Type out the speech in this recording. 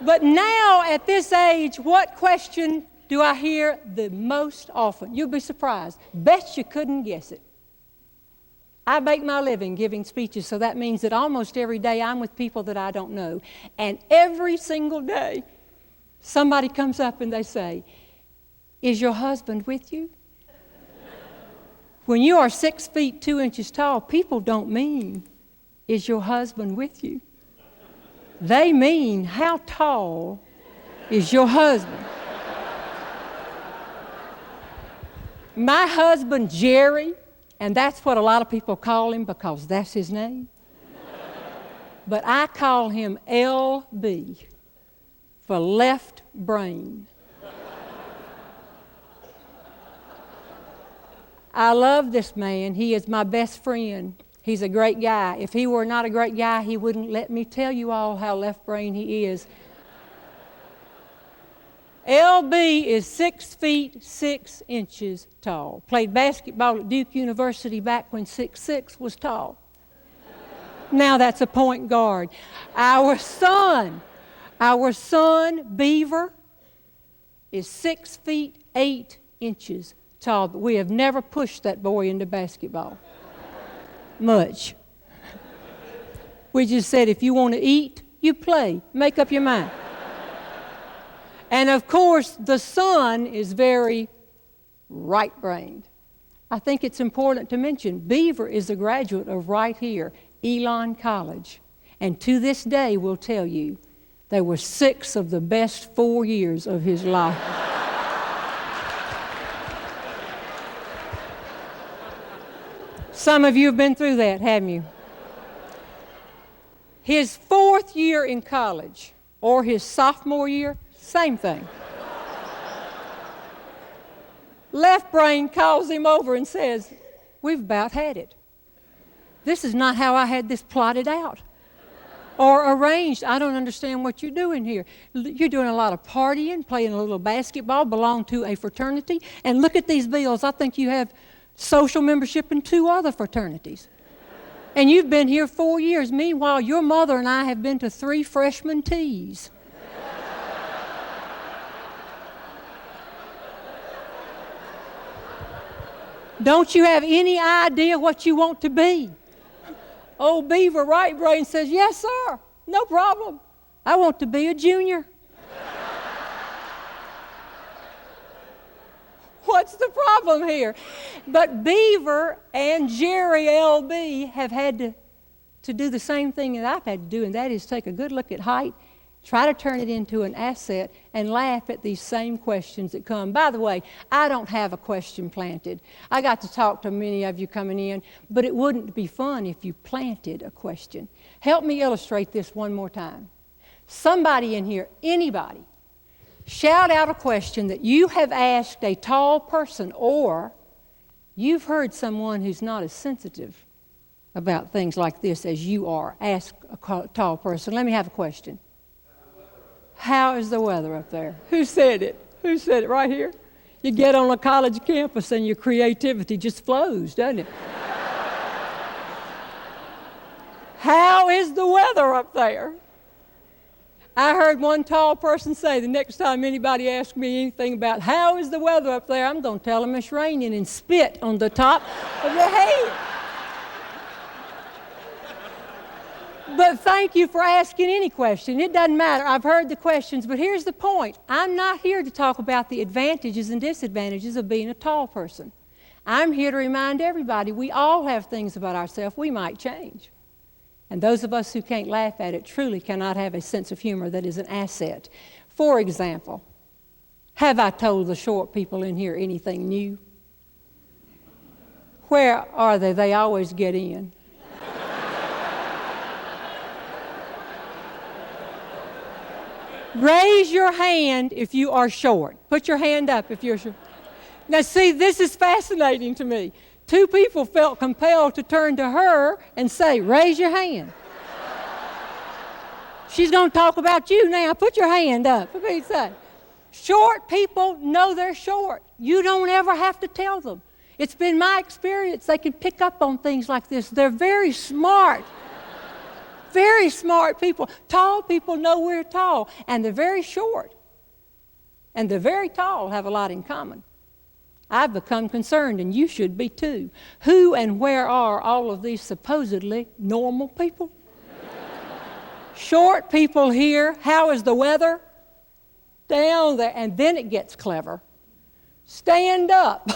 But now, at this age, what question do I hear the most often? You'll be surprised. Bet you couldn't guess it. I make my living giving speeches, so that means that almost every day I'm with people that I don't know. And every single day, somebody comes up and they say, "Is your husband with you?" When you are 6 feet 2 inches tall, people don't mean, "Is your husband with you?" They mean, "How tall is your husband?" My husband, Jerry, and that's what a lot of people call him because that's his name. But I call him LB for left brain. I love this man. He is my best friend. He's a great guy. If he were not a great guy, he wouldn't let me tell you all how left brain he is. LB is 6 feet 6 inches tall. Played basketball at Duke University back when 6'6" was tall. Now that's a point guard. Our son Beaver is 6 feet 8 inches tall, but we have never pushed that boy into basketball much. We just said, if you want to eat, you play. Make up your mind. And of course, the son is very right-brained. I think it's important to mention, Beaver is a graduate of right here, Elon College. And to this day will tell you, they were 6 of the best 4 years of his life. Some of you have been through that, haven't you? His 4th year in college, or his sophomore year, same thing. Left brain calls him over and says, "We've about had it. This is not how I had this plotted out or arranged. I don't understand what you're doing here. You're doing a lot of partying, playing a little basketball, belong to a fraternity, and look at these bills. I think you have social membership in 2 other fraternities. And you've been here 4 years. Meanwhile, your mother and I have been to 3 freshman teas. Don't you have any idea what you want to be?" Old Beaver right brain says, "Yes, sir, no problem. I want to be a junior." What's the problem here? But Beaver and Jerry LB have had to do the same thing that I've had to do, and that is take a good look at height, try to turn it into an asset, and laugh at these same questions that come. By the way, I don't have a question planted. I got to talk to many of you coming in, but it wouldn't be fun if you planted a question. Help me illustrate this one more time. Somebody in here, anybody, shout out a question that you have asked a tall person, or you've heard someone who's not as sensitive about things like this as you are. Ask a tall person. Let me have a question. How is the weather up there? Who said it? Who said it? Right here? You get on a college campus and your creativity just flows, doesn't it? How is the weather up there? I heard one tall person say, the next time anybody asks me anything about how is the weather up there, I'm going to tell them it's raining and spit on the top of the head. But thank you for asking any question. It doesn't matter. I've heard the questions, but here's the point. I'm not here to talk about the advantages and disadvantages of being a tall person. I'm here to remind everybody we all have things about ourselves we might change. And those of us who can't laugh at it truly cannot have a sense of humor that is an asset. For example, have I told the short people in here anything new? Where are they? They always get in. Raise your hand if you are short. Put your hand up if you're short. Now see, this is fascinating to me. 2 people felt compelled to turn to her and say, "Raise your hand." She's going to talk about you now. Put your hand up. For Pete's sake. Short people know they're short. You don't ever have to tell them. It's been my experience. They can pick up on things like this. They're very smart. Very smart people. Tall people know we're tall, and the very short and the very tall have a lot in common. I've become concerned, and you should be too. Who and where are all of these supposedly normal people? Short people here, how is the weather? Down there, and then it gets clever. Stand up.